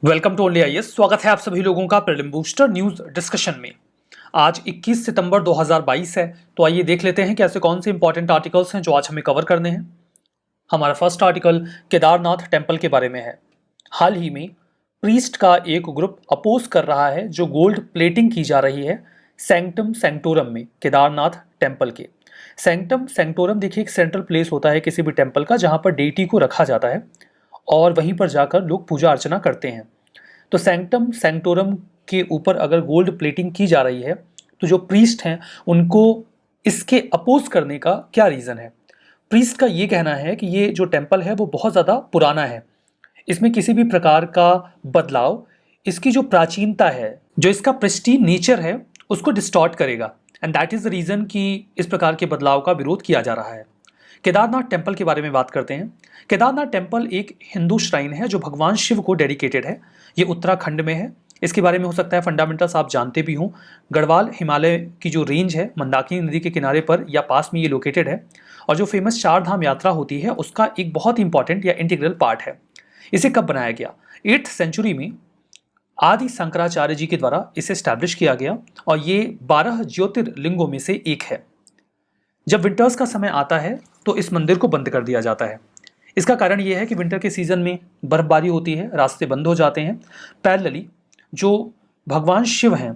Welcome to only IAS. स्वागत है आप सभी लोगों का प्रीलिम बूस्टर न्यूज डिस्कशन में। आज 21 सितंबर 2022 है, तो आइए देख लेते हैं कि ऐसे कौन से इंपॉर्टेंट आर्टिकल्स हैं जो आज हमें कवर करने हैं। हमारा फर्स्ट आर्टिकल केदारनाथ टेम्पल के बारे में है। हाल ही में प्रीस्ट का एक ग्रुप अपोज कर रहा है जो गोल्ड प्लेटिंग की जा रही है सैंक्टम सैंक्टोरम में केदारनाथ टेम्पल के। सैंक्टम सैंक्टोरम देखिए एक सेंट्रल प्लेस होता है किसी भी टेम्पल का जहाँ पर डेटी को रखा जाता है और वहीं पर जाकर लोग पूजा अर्चना करते हैं। तो सैंक्टम सैंक्टोरम के ऊपर अगर गोल्ड प्लेटिंग की जा रही है तो जो प्रीस्ट हैं उनको इसके अपोज करने का क्या रीज़न है। प्रीस्ट का ये कहना है कि ये जो टेम्पल है वो बहुत ज़्यादा पुराना है, इसमें किसी भी प्रकार का बदलाव इसकी जो प्राचीनता है, जो इसका प्रिस्टीन नेचर है, उसको डिस्टॉर्ट करेगा and that is the reason कि इस प्रकार के बदलाव का विरोध किया जा रहा है। केदारनाथ टेम्पल के बारे में बात करते हैं। केदारनाथ टेम्पल एक हिंदू श्राइन है जो भगवान शिव को डेडिकेटेड है। ये उत्तराखंड में है। इसके बारे में हो सकता है फंडामेंटल्स आप जानते भी हों। गढ़वाल हिमालय की जो रेंज है मंदाकिनी नदी के किनारे पर या पास में ये लोकेटेड है और जो फेमस चार धाम यात्रा होती है उसका एक बहुत इंपॉर्टेंट या इंटीग्रल पार्ट है। इसे कब बनाया गया? 8th सेंचुरी में आदि शंकराचार्य जी के द्वारा इसे स्टैब्लिश किया गया और ये 12 ज्योतिर्लिंगों में से एक है। जब विंटर्स का समय आता है तो इस मंदिर को बंद कर दिया जाता है। इसका कारण यह है कि विंटर के सीजन में बर्फबारी होती है, रास्ते बंद हो जाते हैं। पैरेलली जो भगवान शिव हैं,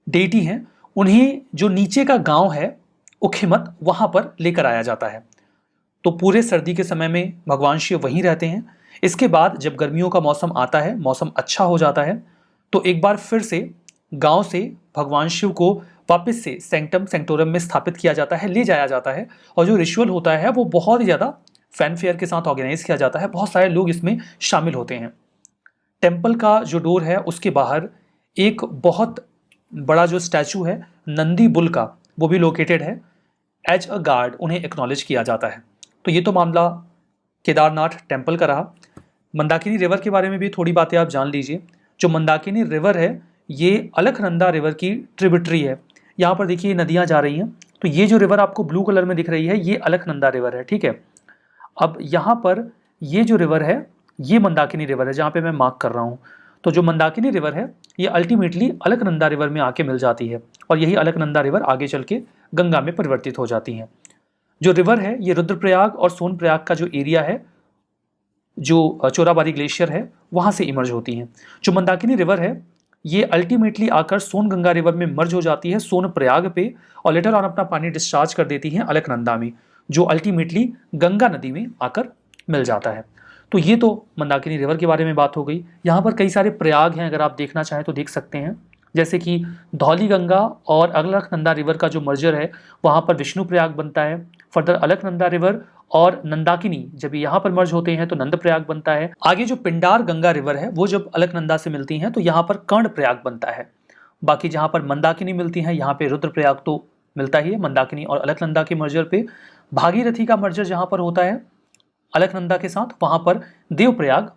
डेटी हैं, उन्हें जो नीचे का गांव है उखीमत वहां पर लेकर आया जाता है। तो पूरे सर्दी के समय में भगवान शिव वहीं रहते हैं। इसके बाद जब गर्मियों का मौसम आता है, मौसम अच्छा हो जाता है, तो एक बार फिर से गांव से भगवान शिव को वापस से सैंक्टम सैंक्टोरम में स्थापित किया जाता है, ले जाया जाता है और जो रिचुअल होता है वो बहुत ही ज़्यादा फैनफेयर के साथ ऑर्गेनाइज किया जाता है। बहुत सारे लोग इसमें शामिल होते हैं। टेम्पल का जो डोर है उसके बाहर एक बहुत बड़ा जो स्टैचू है नंदी बुल का, वो भी लोकेटेड है। एज अ गार्ड उन्हें एक्नॉलेज किया जाता है। तो ये तो मामला केदारनाथ टेम्पल का रहा। मंदाकिनी रिवर के बारे में भी थोड़ी बातें आप जान लीजिए। जो मंदाकिनी रिवर है ये अलकनंदा रिवर की ट्रिब्यूटरी है। यहाँ पर देखिए नदियाँ जा रही हैं, तो ये जो रिवर आपको ब्लू कलर में दिख रही है ये अलकनंदा रिवर है, ठीक है। अब यहाँ पर ये जो रिवर है ये मंदाकिनी रिवर है जहाँ पे मैं मार्क कर रहा हूँ। तो जो मंदाकिनी रिवर है ये अल्टीमेटली अलकनंदा रिवर में आके मिल जाती है और यही अलकनंदा रिवर आगे चल के गंगा में परिवर्तित हो जाती है। जो रिवर है ये रुद्रप्रयाग और सोनप्रयाग का जो एरिया है, जो चोराबाड़ी ग्लेशियर है, वहाँ से इमर्ज होती हैं। जो मंदाकिनी रिवर है ये अल्टीमेटली आकर सोनगंगा रिवर में मर्ज हो जाती है सोनप्रयाग पे और लेटर ऑन अपना पानी डिस्चार्ज कर देती है अलकनंदा में, जो अल्टीमेटली गंगा नदी में आकर मिल जाता है। तो ये तो मंदाकिनी रिवर के बारे में बात हो गई। यहाँ पर कई सारे प्रयाग हैं, अगर आप देखना चाहें तो देख सकते हैं, जैसे कि धौली गंगा और अलकनंदा रिवर का जो मर्जर है वहाँ पर विष्णु प्रयाग बनता है। फर्दर अलकनंदा रिवर और नंदाकिनी जब यहाँ पर मर्ज होते हैं तो नंद प्रयाग बनता है। आगे जो पिंडार गंगा रिवर है वो जब अलकनंदा से मिलती हैं तो यहाँ पर कर्ण प्रयाग बनता है। बाकी जहाँ पर मंदाकिनी मिलती हैं यहाँ पे रुद्र प्रयाग तो मिलता ही है मंदाकिनी और अलकनंदा के मर्जर पे। भागीरथी का मर्जर जहाँ पर होता है अलकनंदा के साथ वहाँ पर देवप्रयाग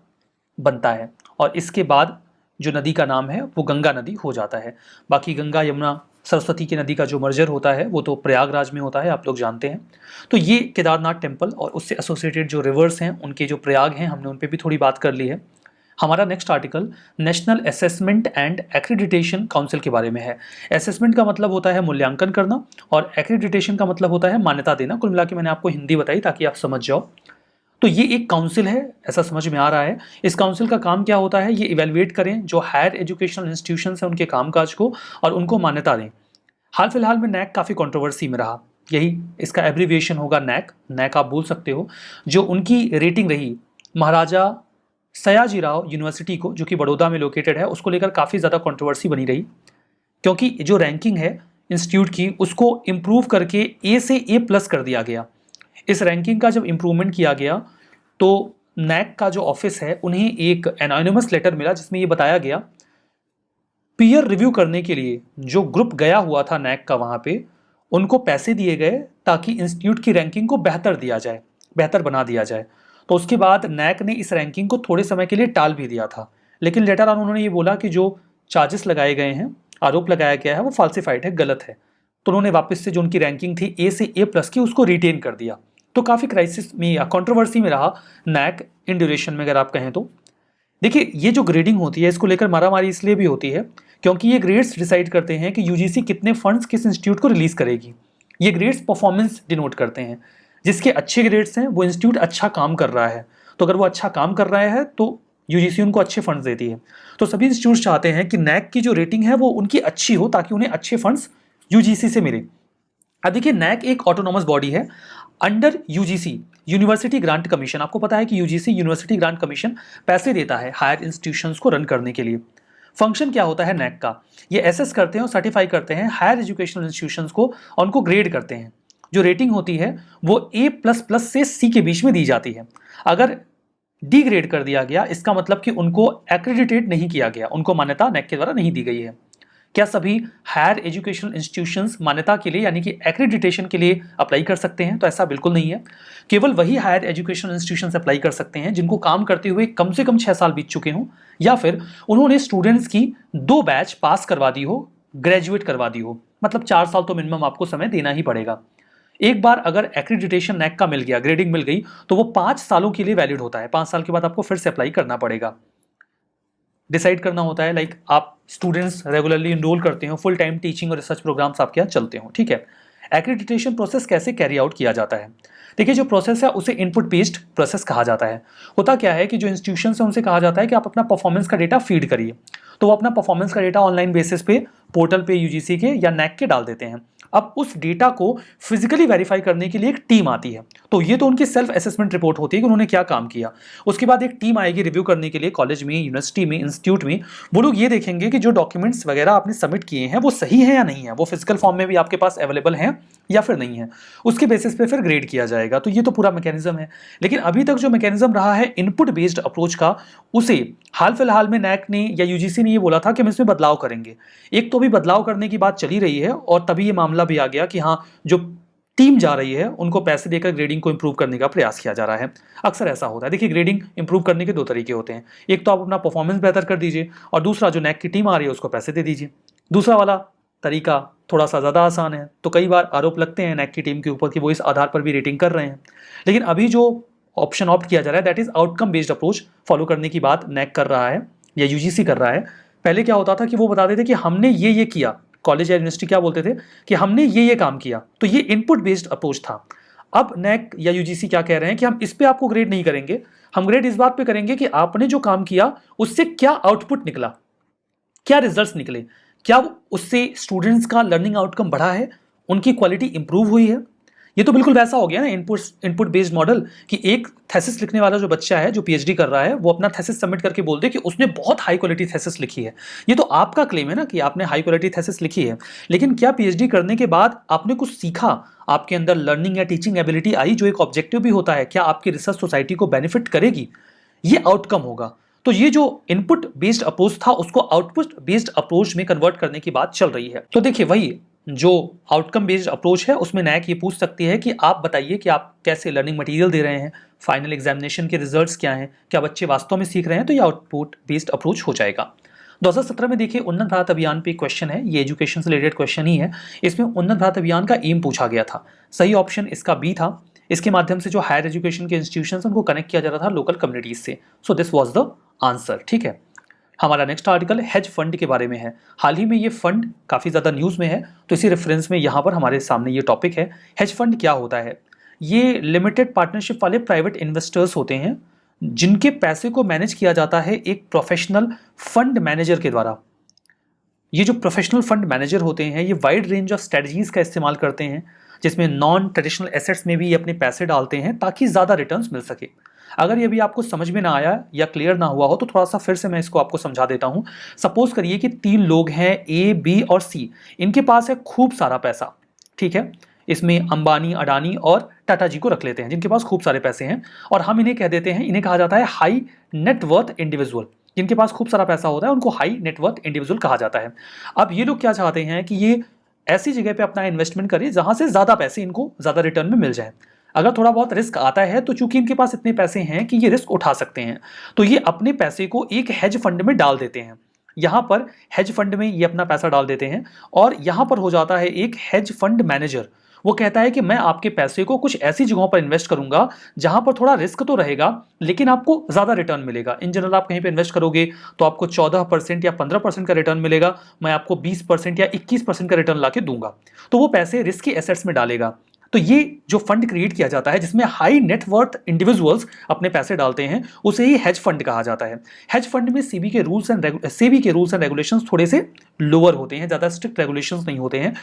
बनता है और इसके बाद जो नदी का नाम है वो गंगा नदी हो जाता है। बाकी गंगा यमुना सरस्वती की नदी का जो मर्जर होता है वो तो प्रयागराज में होता है, आप लोग जानते हैं। तो ये केदारनाथ टेम्पल और उससे एसोसिएटेड जो रिवर्स हैं उनके जो प्रयाग हैं हमने उन पर भी थोड़ी बात कर ली है। हमारा next article national assessment and accreditation council के बारे में है। असेसमेंट का मतलब होता है मूल्यांकन करना और एक्रीडिटेशन का मतलब होता है मान्यता देना। कुल मिला के मैंने आपको हिंदी बताई ताकि आप समझ जाओ। तो ये एक काउंसिल है, ऐसा समझ में आ रहा है। इस काउंसिल का काम क्या होता है? ये इवेलुएट करें जो हायर एजुकेशनल इंस्टीट्यूशंस हैं उनके कामकाज को और उनको मान्यता दें। हाल फिलहाल में नैक काफ़ी कंट्रोवर्सी में रहा, यही इसका एब्रीविएशन होगा नैक। नैक आप बोल सकते हो। जो उनकी रेटिंग रही महाराजा सयाजीराव यूनिवर्सिटी को, जो कि बड़ौदा में लोकेटेड है, उसको लेकर काफ़ी ज़्यादा कंट्रोवर्सी बनी रही, क्योंकि जो रैंकिंग है इंस्टीट्यूट की उसको इम्प्रूव करके ए से A+ कर दिया गया। इस रैंकिंग का जब इम्प्रूवमेंट किया गया तो नैक का जो ऑफिस है उन्हें एक एनोनिमस लेटर मिला जिसमें ये बताया गया, पीयर रिव्यू करने के लिए जो ग्रुप गया हुआ था नैक का वहाँ पे, उनको पैसे दिए गए ताकि इंस्टीट्यूट की रैंकिंग को बेहतर दिया जाए, बेहतर बना दिया जाए। तो उसके बाद नैक ने इस रैंकिंग को थोड़े समय के लिए टाल भी दिया था, लेकिन लेटर ऑन उन्होंने ये बोला कि जो चार्जेस लगाए गए हैं, आरोप लगाया गया है, वो फाल्सिफाइड है, गलत है। तो उन्होंने वापस से जो उनकी रैंकिंग थी A से A+ की उसको रिटेन कर दिया। तो काफ़ी क्राइसिस में या कंट्रोवर्सी में रहा नैक इन ड्यूरेशन में, अगर आप कहें तो। देखिए ये जो ग्रेडिंग होती है इसको लेकर मारामारी इसलिए भी होती है क्योंकि ये ग्रेड्स डिसाइड करते हैं कि यूजीसी कितने फंड्स किस इंस्टीट्यूट को रिलीज करेगी। ये ग्रेड्स परफॉर्मेंस डिनोट करते हैं। जिसके अच्छे ग्रेड्स हैं वो इंस्टीट्यूट अच्छा काम कर रहा है, तो अगर वो अच्छा काम कर रहा है तो यूजीसी उनको अच्छे फंड्स देती है। तो सभी इंस्टीट्यूट चाहते हैं कि नैक की जो रेटिंग है वो उनकी अच्छी हो ताकि उन्हें अच्छे फंड्स यूजीसी से मिले। अब देखिए नैक एक ऑटोनॉमस बॉडी है under UGC, university grant commission. आपको पता है कि यूजीसी यूनिवर्सिटी ग्रांट कमीशन पैसे देता है हायर इंस्टीट्यूशंस को रन करने के लिए। फंक्शन क्या होता है नैक का? ये एसेस करते हैं और सर्टिफाई करते हैं हायर एजुकेशनल इंस्टीट्यूशंस को और उनको ग्रेड करते हैं। जो रेटिंग होती है वो A++ से C के बीच में दी जाती है। अगर डी ग्रेड कर दिया गया इसका मतलब कि उनको एक्रेडिटेट नहीं किया गया, उनको मान्यता नैक के द्वारा नहीं दी गई है। क्या सभी हायर एजुकेशनल इंस्टीट्यूशंस मान्यता के लिए यानी कि एक्रेडिटेशन के लिए अप्लाई कर सकते हैं? तो ऐसा बिल्कुल नहीं है। केवल वही हायर एजुकेशनल इंस्टीट्यूशंस अप्लाई कर सकते हैं जिनको काम करते हुए कम से कम 6 साल बीत चुके हों या फिर उन्होंने स्टूडेंट्स की 2 बैच पास करवा दी हो, ग्रेजुएट करवा दी हो। मतलब 4 साल तो मिनिमम आपको समय देना ही पड़ेगा। एक बार अगर एक्रेडिटेशन नैक का मिल गया, ग्रेडिंग मिल गई, तो वो 5 सालों के लिए वैलिड होता है। 5 साल के बाद आपको फिर से अप्लाई करना पड़ेगा। डिसाइड करना होता है लाइक आप स्टूडेंट्स रेगुलरली इनरोल करते हो, फुल टाइम टीचिंग और रिसर्च प्रोग्राम्स आपके यहाँ चलते हो, ठीक है। एक्रेडिटेशन प्रोसेस कैसे कैरी आउट किया जाता है? देखिए जो प्रोसेस है उसे इनपुट बेस्ड प्रोसेस कहा जाता है। होता क्या है कि जो इंस्टीट्यूशन है उनसे कहा जाता है कि आप अपना परफॉर्मेंस का डेटा फीड करिए, तो वो अपना परफॉर्मेंस का डेटा ऑनलाइन बेसिस पे पोर्टल पे यूजीसी के या नैक के डाल देते हैं। अब उस डेटा को फिजिकली वेरीफाई करने के लिए एक टीम आती है। तो ये तो उनकी सेल्फ असेसमेंट रिपोर्ट होती है कि उन्होंने क्या काम किया। उसके बाद एक टीम आएगी रिव्यू करने के लिए कॉलेज में, यूनिवर्सिटी में, इंस्टीट्यूट में। वो लोग ये देखेंगे कि जो डॉक्यूमेंट्स वगैरह आपने सबमिट किए हैं वो सही है या नहीं है, वो फिजिकल फॉर्म में भी आपके पास अवेलेबल हैं या फिर नहीं है। उसके बेसिस पे फिर ग्रेड किया जाएगा। तो ये तो पूरा मैकेनिज्म है। लेकिन अभी तक जो मैकेनिज्म रहा है इनपुट बेस्ड अप्रोच का, उसे हाल फिलहाल में नैक ने या यूजीसी ने ये बोला था कि हम इसमें बदलाव करेंगे। एक तो भी बदलाव करने की बात चली रही है और तभी ये मामला भी आ गया कि हाँ जो टीम जा रही है उनको पैसे देकर ग्रेडिंग को इंप्रूव करने का प्रयास किया जा रहा है। अक्सर ऐसा होता है। देखिए ग्रेडिंग इंप्रूव करने के 2 तरीके होते हैं। एक तो आप अपना परफॉर्मेंस बेहतर कर दीजिए और दूसरा जो नैक की टीम आ रही है उसको पैसे दे दीजिए। दूसरा वाला तरीका थोड़ा सा ज़्यादा आसान है। तो कई बार आरोप लगते हैं नैक की टीम के ऊपर कि वो इस आधार पर भी रेटिंग कर रहे हैं। लेकिन अभी जो ऑप्शन ऑप्ट किया जा रहा है that is outcome based approach follow करने की बात नैक कर रहा है या यूजीसी कर रहा है। पहले क्या होता था कि वो बताते थे कि हमने ये किया, कॉलेज या यूनिवर्सिटी क्या बोलते थे कि हमने ये काम किया, तो ये इनपुट बेस्ड अप्रोच था। अब नैक या यूजीसी क्या कह रहे हैं कि हम इस पे आपको ग्रेड नहीं करेंगे, हम ग्रेड इस बात पे करेंगे कि आपने जो काम किया उससे क्या आउटपुट निकला, क्या रिजल्ट्स निकले, क्या उससे स्टूडेंट्स का लर्निंग आउटकम बढ़ा है, उनकी क्वालिटी इंप्रूव हुई है। ये तो बिल्कुल वैसा हो गया ना इनपुट बेस्ड मॉडल कि एक थेसिस लिखने वाला जो बच्चा है जो पीएचडी कर रहा है वो अपना थेसिस सबमिट करके बोल दे कि उसने बहुत हाई क्वालिटी थेसिस लिखी है। ये तो आपका क्लेम है ना कि आपने हाई क्वालिटी थेसिस लिखी है, लेकिन क्या पीएचडी करने के बाद आपने कुछ सीखा, आपके अंदर लर्निंग या टीचिंग एबिलिटी आई जो एक ऑब्जेक्टिव भी होता है, क्या आपकी रिसर्च सोसाइटी को बेनिफिट करेगी? ये आउटकम होगा। तो ये जो इनपुट बेस्ड अप्रोच था उसको आउटपुट बेस्ड अप्रोच में कन्वर्ट करने की बात चल रही है। तो देखिए वही जो आउटकम बेस्ड अप्रोच है उसमें नैक ये पूछ सकती है कि आप बताइए कि आप कैसे लर्निंग मटेरियल दे रहे हैं, फाइनल एग्जामिनेशन के रिजल्ट्स क्या हैं, क्या बच्चे वास्तव में सीख रहे हैं, तो ये आउटपुट बेस्ड अप्रोच हो जाएगा। 2017 में देखिए उन्नत भारत अभियान पे क्वेश्चन है, ये एजुकेशन से रिलेटेड क्वेश्चन ही है। इसमें उन्नत भारत अभियान का एम पूछा गया था। सही ऑप्शन इसका बी था। इसके माध्यम से जो हायर एजुकेशन के इंस्टीट्यूशन उनको कनेक्ट किया जा रहा था लोकल कम्युनिटीज से। So this was the answer, ठीक है। हमारा नेक्स्ट आर्टिकल हेज फंड के बारे में है। हाल ही में ये फंड काफ़ी ज़्यादा न्यूज़ में है, तो इसी रेफरेंस में यहाँ पर हमारे सामने ये टॉपिक है। हेज फंड क्या होता है? ये लिमिटेड पार्टनरशिप वाले प्राइवेट इन्वेस्टर्स होते हैं जिनके पैसे को मैनेज किया जाता है एक प्रोफेशनल फंड मैनेजर के द्वारा। ये जो प्रोफेशनल फंड मैनेजर होते हैं ये वाइड रेंज ऑफ स्ट्रेटजीज का इस्तेमाल करते हैं, जिसमें नॉन ट्रेडिशनल एसेट्स में भी ये अपने पैसे डालते हैं ताकि ज़्यादा रिटर्न्स मिल सके। अगर ये भी आपको समझ में ना आया या क्लियर ना हुआ हो तो थोड़ा सा फिर से मैं इसको आपको समझा देता हूँ। सपोज करिए कि 3 लोग हैं ए, बी और सी। इनके पास है खूब सारा पैसा, ठीक है। इसमें अंबानी, अडानी और टाटा जी को रख लेते हैं जिनके पास खूब सारे पैसे हैं, और हम इन्हें कह देते हैं, इन्हें कहा जाता है हाई नेटवर्थ इंडिविजुअल। जिनके पास खूब सारा पैसा होता है उनको हाई नेटवर्थ इंडिविजुअल कहा जाता है। अब ये लोग क्या चाहते हैं कि ये ऐसी जगह पे अपना इन्वेस्टमेंट करें जहां से ज़्यादा पैसे इनको ज़्यादा रिटर्न में मिल जाए। अगर थोड़ा बहुत रिस्क आता है तो चूंकि इनके पास इतने पैसे हैं कि ये रिस्क उठा सकते हैं, तो ये अपने पैसे को एक हेज फंड में डाल देते हैं। यहाँ पर हेज फंड में ये अपना पैसा डाल देते हैं और यहाँ पर हो जाता है एक हेज फंड मैनेजर। वो कहता है कि मैं आपके पैसे को कुछ ऐसी जगहों पर इन्वेस्ट करूंगा जहां पर थोड़ा रिस्क तो रहेगा लेकिन आपको ज्यादा रिटर्न मिलेगा। इन जनरल आप कहीं पे इन्वेस्ट करोगे तो आपको 14% या 15% का रिटर्न मिलेगा, मैं आपको 20% या 21% का रिटर्न लाके दूंगा। तो वो पैसे रिस्की एसेट्स में डालेगा। तो ये जो फंड क्रिएट किया जाता है जिसमें हाई नेटवर्थ इंडिविजुअल्स अपने पैसे डालते हैं, उसे ही हेज फंड कहा जाता है। हेज फंड में सेबी के रूल्स एंड रेगुलेशंस थोड़े से लोअर होते हैं, ज्यादा स्ट्रिक्ट रेगुलेशंस नहीं होते हैं।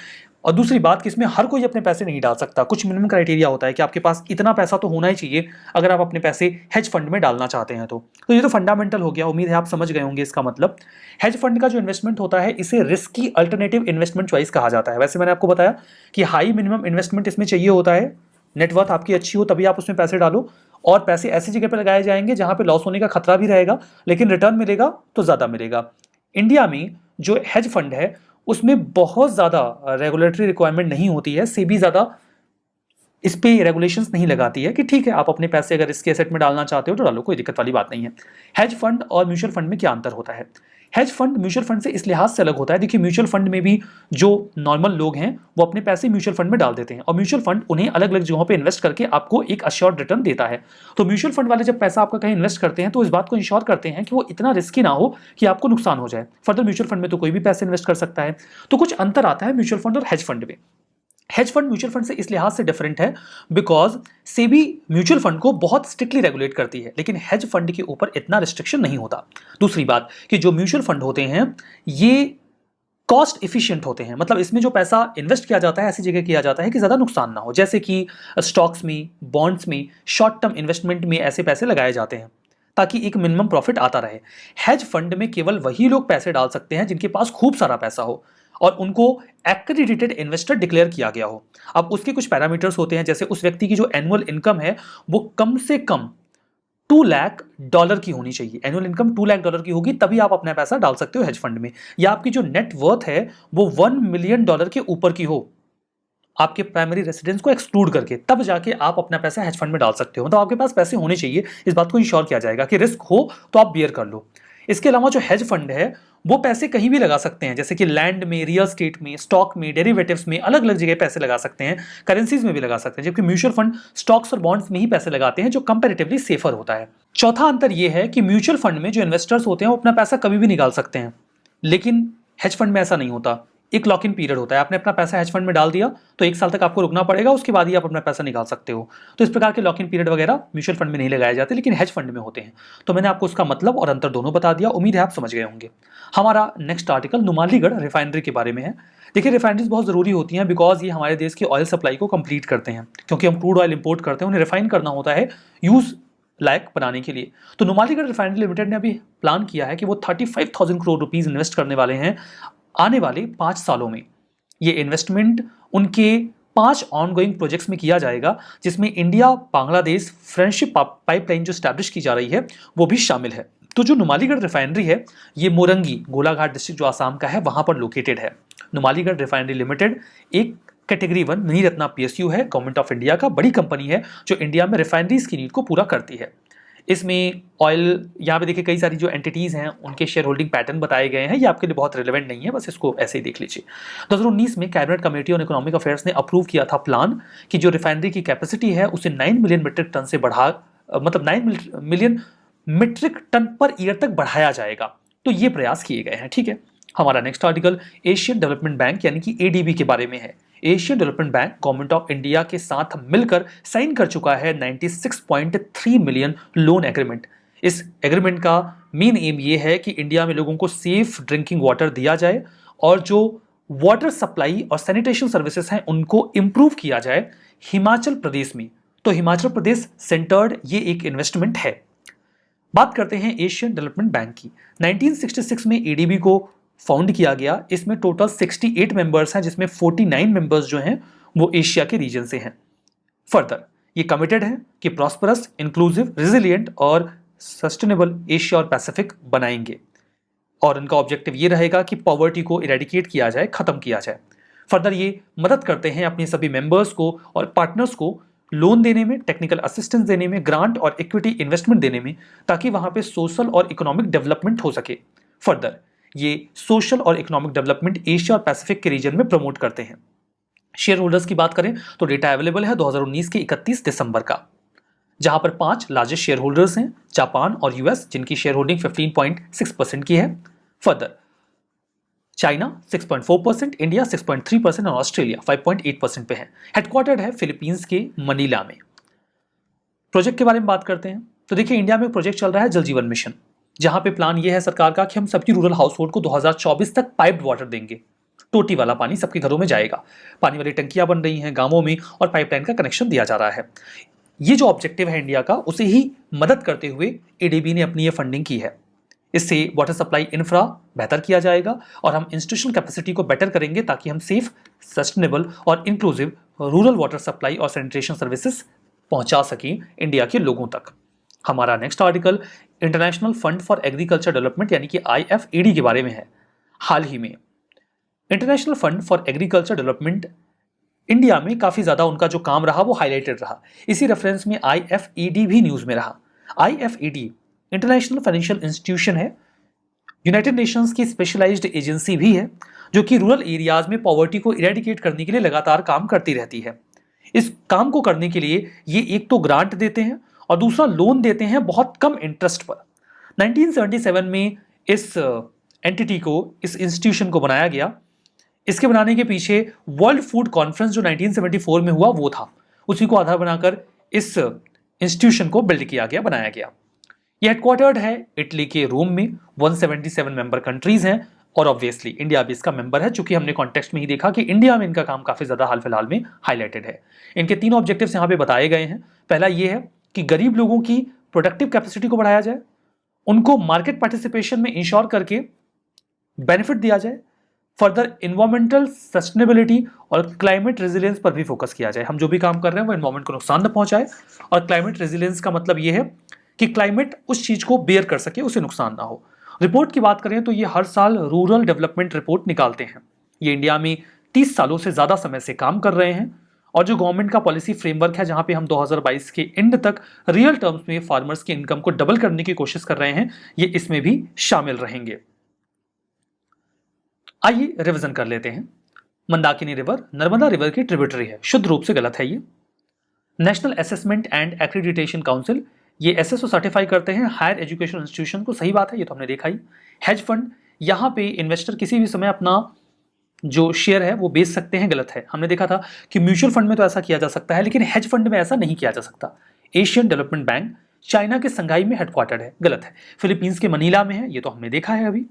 और दूसरी बात कि इसमें हर कोई अपने पैसे नहीं डाल सकता, कुछ मिनिमम क्राइटेरिया होता है कि आपके पास इतना पैसा तो होना ही चाहिए अगर आप अपने पैसे हेज फंड में डालना चाहते हैं। तो ये तो फंडामेंटल हो गया, उम्मीद है आप समझ गए होंगे इसका मतलब। हेज फंड का जो इन्वेस्टमेंट होता है इसे रिस्की अल्टरनेटिव इन्वेस्टमेंट चॉइस कहा जाता है। वैसे मैंने आपको बताया कि हाई मिनिमम इन्वेस्टमेंट इसमें चाहिए होता है, नेटवर्थ आपकी अच्छी हो तभी आप उसमें पैसे डालो, और पैसे ऐसी जगह पर लगाए जाएंगे जहां पे लॉस होने का खतरा भी रहेगा लेकिन रिटर्न मिलेगा तो ज्यादा मिलेगा। इंडिया में जो हेज फंड है उसमें बहुत ज्यादा रेगुलेटरी रिक्वायरमेंट नहीं होती है, सेबी ज्यादा इस पे रेगुलेशंस नहीं लगाती है कि ठीक है आप अपने पैसे अगर इसके एसेट में डालना चाहते हो तो डालो, कोई दिक्कत वाली बात नहीं है। हेज फंड और म्यूचुअल फंड में क्या अंतर होता है? हेज फंड म्यूचुअल फंड से इस लिहाज से अलग होता है, देखिए म्यूचुअल फंड में भी जो नॉर्मल लोग हैं वो अपने पैसे म्यूचुअल फंड में डाल देते हैं और म्यूचुअल फंड उन्हें अलग अलग जगहों पे इन्वेस्ट करके आपको एक अश्योर्ड रिटर्न देता है। तो म्यूचुअल फंड वाले जब पैसा आपका कहीं इन्वेस्ट करते हैं तो इस बात को इंश्योर करते हैं कि वो इतना रिस्की ना हो कि आपको नुकसान हो जाए। फर्दर म्यूचुअल फंड में तो कोई भी पैसे इन्वेस्ट कर सकता है। तो कुछ अंतर आता है म्यूचुअल फंड और हेज फंड में। हेज फंड म्यूचुअल फंड से इस लिहाज से डिफरेंट है बिकॉज सेबी म्यूचुअल फंड को बहुत स्ट्रिक्टली रेगुलेट करती है लेकिन हेज फंड के ऊपर इतना रिस्ट्रिक्शन नहीं होता। दूसरी बात कि जो म्यूचुअल फंड होते हैं ये कॉस्ट इफिशिएंट होते हैं, मतलब इसमें जो पैसा इन्वेस्ट किया जाता है ऐसी जगह किया जाता है कि ज्यादा नुकसान ना हो, जैसे कि स्टॉक्स में, बॉन्ड्स में, शॉर्ट टर्म इन्वेस्टमेंट में ऐसे पैसे लगाए जाते हैं ताकि एक मिनिमम प्रॉफिट आता रहे। हेज फंड में केवल वही लोग पैसे डाल सकते हैं जिनके पास खूब सारा पैसा हो और उनको एक्रेडिटेड इन्वेस्टर डिक्लेयर किया गया हो। अब उसके कुछ पैरामीटर्स होते हैं, जैसे उस व्यक्ति की जो एनुअल इनकम है वो कम से कम $2 लाख की होनी चाहिए। एनुअल इनकम $2 लाख की होगी तभी आप अपना पैसा डाल सकते हो हेज फंड में, या आपकी जो नेट वर्थ है वो $1 मिलियन के ऊपर की हो आपके प्राइमरी रेसिडेंस को एक्सक्लूड करके, तब जाके आप अपना पैसा हेज फंड में डाल सकते हो। तो आपके पास पैसे होने चाहिए, इस बात को इंश्योर किया जाएगा कि रिस्क हो तो आप बियर कर लो। इसके अलावा जो हेज फंड है वो पैसे कहीं भी लगा सकते हैं, जैसे कि लैंड में, रियल स्टेट में, स्टॉक में, डेरिवेटिव्स में, अलग अलग जगह पैसे लगा सकते हैं, करेंसीज में भी लगा सकते हैं, जबकि म्यूचुअल फंड स्टॉक्स और बॉन्ड्स में ही पैसे लगाते हैं जो कंपैरेटिवली सेफर होता है। चौथा अंतर यह है कि म्यूचुअल फंड में जो इन्वेस्टर्स होते हैं वो अपना पैसा कभी भी निकाल सकते हैं लेकिन हेज फंड में ऐसा नहीं होता। एक लॉक इन पीरियड होता है, आपने अपना पैसा हेज फंड में डाल दिया तो 1 साल तक आपको रुकना पड़ेगा, उसके बाद ही आप अपना पैसा निकाल सकते हो। तो इस प्रकार के लॉक इन पीरियड वगैरह म्यूचुअल फंड में नहीं लगाए जाते लेकिन हेज फंड में होते हैं। तो मैंने आपको उसका मतलब और अंतर दोनों बता दिया, उम्मीद है आप समझ गए होंगे। हमारा नेक्स्ट आर्टिकल नुमालीगढ़ रिफाइनरी के बारे में है। देखिए रिफाइनरीज बहुत जरूरी होती हैं बिकॉज ये हमारे देश की ऑयल सप्लाई को कंप्लीट करते हैं, क्योंकि हम क्रूड ऑयल इंपोर्ट करते हैं, उन्हें रिफाइन करना होता है यूज लायक बनाने के लिए। तो नुमालीगढ़ रिफाइनरी लिमिटेड ने अभी प्लान किया है कि वो 35,000 करोड़ रुपीज इन्वेस्ट करने वाले हैं आने वाले 5 सालों में। ये इन्वेस्टमेंट उनके 5 ऑनगोइंग प्रोजेक्ट्स में किया जाएगा जिसमें इंडिया बांग्लादेश फ्रेंडशिप पाइपलाइन जो स्टैब्लिश की जा रही है वो भी शामिल है। तो जो नुमालीगढ़ रिफाइनरी है ये मोरंगी गोलाघाट डिस्ट्रिक्ट जो आसाम का है वहां पर लोकेटेड है। नुमालीगढ़ रिफाइनरी लिमिटेड एक कैटेगरी 1 मिनी रत्ना पीएसयू है, गवर्नमेंट ऑफ इंडिया का, बड़ी कंपनी है जो इंडिया में रिफाइनरीज की नीड को पूरा करती है। इसमें ऑयल, यहाँ पे देखिए कई सारी जो एंटिटीज़ हैं उनके शेयर होल्डिंग पैटर्न बताए गए हैं, ये आपके लिए बहुत रिलेवेंट नहीं है, बस इसको ऐसे ही देख लीजिए। 2019 में cabinet committee on economic affairs ने अप्रूव किया था प्लान कि जो रिफाइनरी की कैपेसिटी है उसे 9 मिलियन मीट्रिक टन से मतलब 9 million metric ton per year तक बढ़ाया जाएगा। तो ये प्रयास किए गए हैं, ठीक है। हमारा next article Asian development bank यानी कि एडीबी के बारे में है। Asian development bank government of India के साथ मिलकर साइन कर चुका है 96.3 मिलियन लोन एग्रीमेंट। इस एग्रीमेंट का मेन एम ये है कि इंडिया में लोगों को सेफ ड्रिंकिंग वाटर दिया जाए और जो वाटर सप्लाई और सैनिटेशन सर्विसेज हैं उनको इंप्रूव किया जाए हिमाचल प्रदेश में। तो हिमाचल प्रदेश सेंटर्ड ये एक इन्वेस्टमेंट है। बात करते हैं एशियन डेवलपमेंट बैंक की। 1966 में एडीबी को फाउंड किया गया। इसमें टोटल 68 मेंबर्स हैं जिसमें 49 मेंबर्स जो हैं वो एशिया के रीजन से हैं। फर्दर ये कमिटेड है कि प्रॉस्परस, इंक्लूसिव, रेजिलिएंट और सस्टेनेबल एशिया और पैसिफिक बनाएंगे और इनका ऑब्जेक्टिव ये रहेगा कि पॉवर्टी को इरेडिकेट किया जाए, खत्म किया जाए। फर्दर ये मदद करते हैं अपने सभी मेंबर्स को और पार्टनर्स को लोन देने में, टेक्निकल असिस्टेंस देने में, ग्रांट और इक्विटी इन्वेस्टमेंट देने में, ताकि वहां पे सोशल और इकोनॉमिक डेवलपमेंट हो सके। फर्दर ये सोशल और इकोनॉमिक डेवलपमेंट एशिया और पैसिफिक के रीजन में प्रमोट करते हैं। शेयर होल्डर्स की बात करें तो डेटा अवेलेबल है 2019 के 31 दिसंबर का, जहां पर 5 लार्जेस्ट शेयर होल्डर्स हैं, जापान और यूएस, जिनकी शेयर होल्डिंग 15.6% की है। फर्दर चाइना 6.4%, इंडिया 6.3% और ऑस्ट्रेलिया 5.8% पे है। हेडक्वार्टर्ड है फिलीपींस के मनीला में। प्रोजेक्ट के बारे में बात करते हैं तो देखिए, इंडिया में प्रोजेक्ट चल रहा है जल जीवन मिशन, जहां पे प्लान ये है सरकार का कि हम सबकी रूरल हाउस होल्ड को 2024 तक पाइप्ड वाटर देंगे। टोटी वाला पानी सबके घरों में जाएगा। पानी वाली टंकियां बन रही हैं गांवों में और पाइपलाइन का कनेक्शन दिया जा रहा है। ये जो ऑब्जेक्टिव है इंडिया का, उसे ही मदद करते हुए एडीबी ने अपनी ये फंडिंग की है। इससे वाटर सप्लाई इंफ्रा बेहतर किया जाएगा और हम इंस्टीट्यूशनल कैपेसिटी को बेटर करेंगे, ताकि हम सेफ, सस्टेनेबल और इंक्लूसिव रूरल वाटर सप्लाई और सैनिटेशन सर्विसेज पहुंचा सकें इंडिया के लोगों तक। हमारा next article international fund for agriculture development यानी कि IFED के बारे में है। हाल ही में international fund for agriculture development India में काफी ज्यादा उनका जो काम रहा वो हाईलाइटेड रहा। इसी रेफरेंस में IFED भी न्यूज में रहा। IFED इंटरनेशनल फाइनेंशियल इंस्टीट्यूशन है, यूनाइटेड नेशंस की स्पेशलाइज्ड एजेंसी भी है, जो कि रूरल एरियाज में पॉवर्टी को इरेडिकेट करने के लिए लगातार काम करती रहती है। इस काम को करने के लिए ये एक तो ग्रांट देते हैं और दूसरा लोन देते हैं बहुत कम इंटरेस्ट पर। 1977 में इस एंटिटी को, इस इंस्टीट्यूशन को बनाया गया। इसके बनाने के पीछे वर्ल्ड फूड कॉन्फ्रेंस जो 1974 में हुआ वो था, उसी को आधार बनाकर इस इंस्टीट्यूशन को बिल्ड किया गया, बनाया गया। ये हेडक्वार्टर्ड है इटली के रोम में। 177 मेंबर कंट्रीज हैं और ऑब्वियसली इंडिया भी इसका मेंबर है, चूंकि हमने कॉन्टेक्स्ट में ही देखा कि इंडिया में इनका काम काफी ज्यादा हाल फिलहाल में हाईलाइटेड है। इनके 3 ऑब्जेक्टिव्स यहाँ पे बताए गए हैं। पहला ये है कि गरीब लोगों की प्रोडक्टिव कैपेसिटी को बढ़ाया जाए, उनको मार्केट पार्टिसिपेशन में इंश्योर करके बेनिफिट दिया जाए। फर्दर इन्वायरमेंटल सस्टेनेबिलिटी और क्लाइमेट रेजिलियंस पर भी फोकस किया जाए। हम जो भी काम कर रहे हैं वो इन्वायरमेंट को नुकसान न पहुंचाए, और क्लाइमेट रेजिलियंस का मतलब ये है कि क्लाइमेट उस चीज को बेयर कर सके, उसे नुकसान ना हो। रिपोर्ट की बात करें तो ये हर साल रूरल डेवलपमेंट रिपोर्ट निकालते हैं। ये इंडिया में 30 सालों से ज्यादा समय से काम कर रहे हैं, और जो गवर्नमेंट का पॉलिसी फ्रेमवर्क है, जहां पे हम 2022 के एंड तक रियल टर्म्स में फार्मर्स की इनकम को डबल करने की कोशिश कर रहे हैं, ये इसमें भी शामिल रहेंगे। आइए रिवीजन कर लेते हैं। मंदाकिनी रिवर नर्मदा रिवर की ट्रिब्यूटरी है, शुद्ध रूप से गलत है ये। National assessment and accreditation council, ये एसएसओ सर्टिफाई करते हैं हायर एजुकेशन इंस्टीट्यूशन को, सही बात है, ये तो हमने देखा ही। हेज फंड, यहाँ पे इन्वेस्टर किसी भी समय अपना जो शेयर है वो बेच सकते हैं, गलत है। हमने देखा था कि म्यूचुअल फंड में तो ऐसा किया जा सकता है, लेकिन हेज फंड में ऐसा नहीं किया जा सकता। एशियन डेवलपमेंट बैंक चाइना के संघाई में हेडक्वार्टर्ड है, गलत है। फिलीपींस के मनीला में है, ये तो हमने देखा है अभी।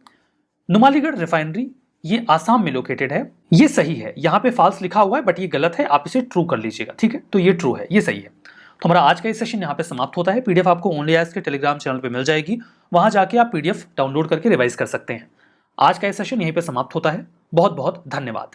नुमालीगढ़ रिफाइनरी, ये आसाम में लोकेटेड है, ये सही है। यहाँ पे फॉल्स लिखा हुआ है बट ये गलत है, आप इसे ट्रू कर लीजिएगा, ठीक है। तो ये ट्रू है, ये सही है। तो हमारा आज का ये सेशन यहाँ पे समाप्त होता है। पीडीएफ आपको ओनली आज के टेलीग्राम चैनल पे मिल जाएगी, वहां जाके आप पीडीएफ डाउनलोड करके रिवाइज कर सकते हैं। आज का ये सेशन यहीं पे समाप्त होता है। बहुत बहुत धन्यवाद।